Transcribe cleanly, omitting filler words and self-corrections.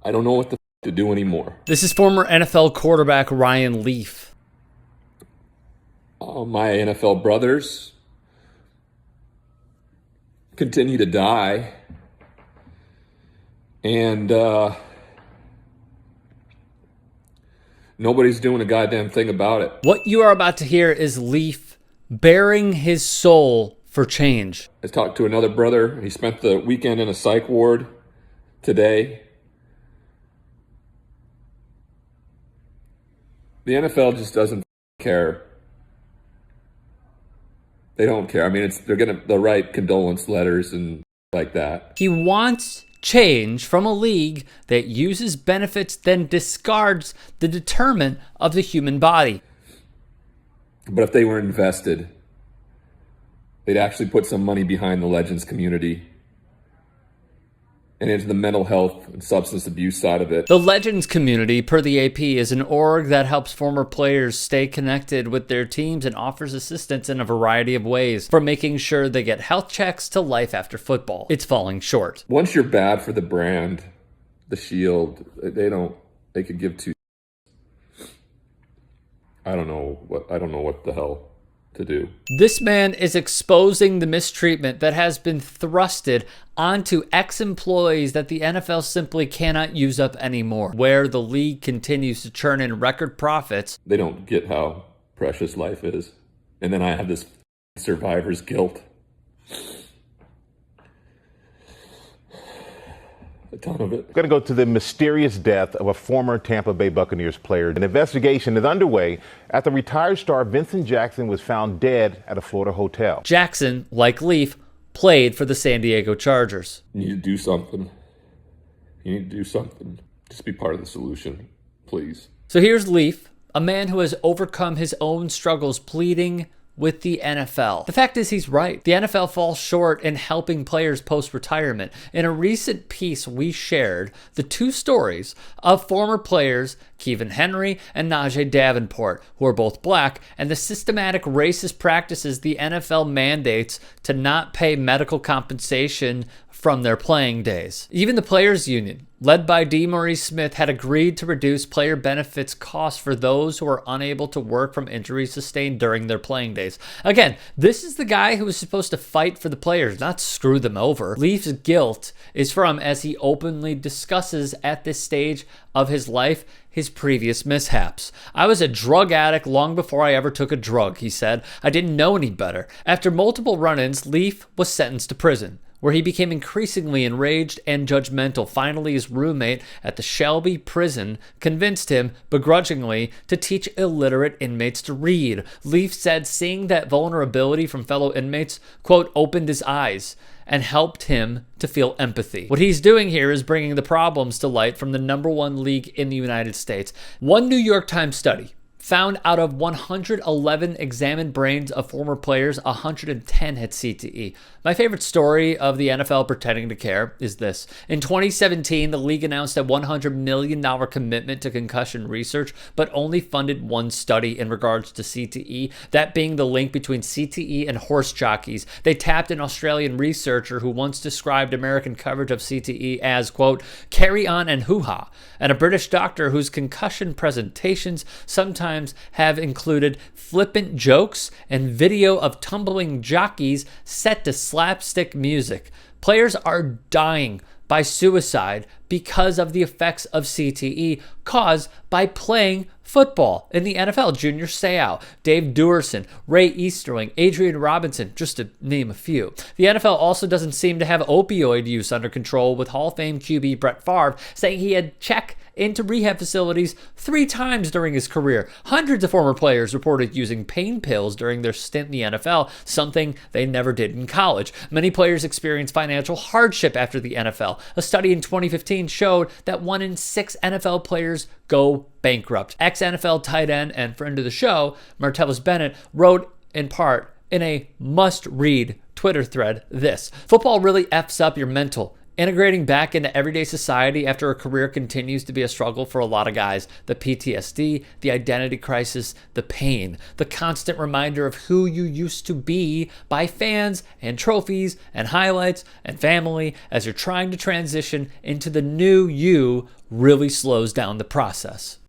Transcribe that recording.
I don't know what the to do anymore. This is former NFL quarterback Ryan Leaf. My NFL brothers continue to die. And nobody's doing a goddamn thing about it. What you are about to hear is Leaf bearing his soul for change. I talked to another brother. He spent the weekend in a psych ward today. The NFL just doesn't care. They don't care. I mean, they'll write condolence letters and like that. He wants change from a league that uses benefits, then discards the determinant of the human body. But if they were invested, they'd actually put some money behind the Legends community and into the mental health and substance abuse side of it. The Legends community, per the AP, is an org that helps former players stay connected with their teams and offers assistance in a variety of ways, from making sure they get health checks to life after football. It's falling short. Once you're bad for the brand, the shield, they could give two. I don't know what the hell to do. This man is exposing the mistreatment that has been thrusted onto ex-employees that the NFL simply cannot use up anymore, where the league continues to churn in record profits. They don't get how precious life is. And then I have this survivor's guilt. A ton of it. We're going to go to the mysterious death of a former Tampa Bay Buccaneers player. An investigation is underway after retired star Vincent Jackson was found dead at a Florida hotel. Jackson, like Leaf, played for the San Diego Chargers. You need to do something. Just be part of the solution, please. So here's Leaf, a man who has overcome his own struggles pleading with the NFL. The fact is, he's right. The NFL falls short in helping players post-retirement. In a recent piece, we shared the two stories of former players Kevin Henry and Najee Davenport, who are both black, and the systematic racist practices the NFL mandates to not pay medical compensation from their playing days. Even the Players Union, led by DeMaurice Smith, had agreed to reduce player benefits costs for those who are unable to work from injuries sustained during their playing days. Again, this is the guy who was supposed to fight for the players, not screw them over. Leaf's guilt is from, as he openly discusses at this stage of his life, his previous mishaps. I was a drug addict long before I ever took a drug, he said. I didn't know any better. After multiple run-ins, Leaf was sentenced to prison, where he became increasingly enraged and judgmental. Finally, his roommate at the Shelby prison convinced him, begrudgingly, to teach illiterate inmates to read. Leaf said seeing that vulnerability from fellow inmates, quote, opened his eyes and helped him to feel empathy. What he's doing here is bringing the problems to light from the #1 league in the United States. One New York Times study found out of 111 examined brains of former players, 110 had CTE. My favorite story of the NFL pretending to care is this. In 2017, the league announced a $100 million commitment to concussion research, but only funded one study in regards to CTE, that being the link between CTE and horse jockeys. They tapped an Australian researcher who once described American coverage of CTE as, quote, carry on and hoo-ha, and a British doctor whose concussion presentations sometimes have included flippant jokes and video of tumbling jockeys set to slapstick music. Players are dying by suicide because of the effects of CTE caused by playing football in the NFL. Junior Seau, Dave Duerson, Ray Easterling, Adrian Robinson, just to name a few. The NFL also doesn't seem to have opioid use under control, with Hall of Fame QB Brett Favre saying he had checked into rehab facilities 3 times during his career. Hundreds of former players reported using pain pills during their stint in the NFL, something they never did in college. Many players experienced financial hardship after the NFL. A study in 2015 showed that 1 in 6 NFL players go bankrupt. Ex-NFL tight end and friend of the show, Martellus Bennett, wrote in part in a must-read Twitter thread this: football really F's up your mental, Integrating back into everyday society after a career continues to be a struggle for a lot of guys. The PTSD, the identity crisis, the pain, the constant reminder of who you used to be by fans and trophies and highlights and family as you're trying to transition into the new you really slows down the process.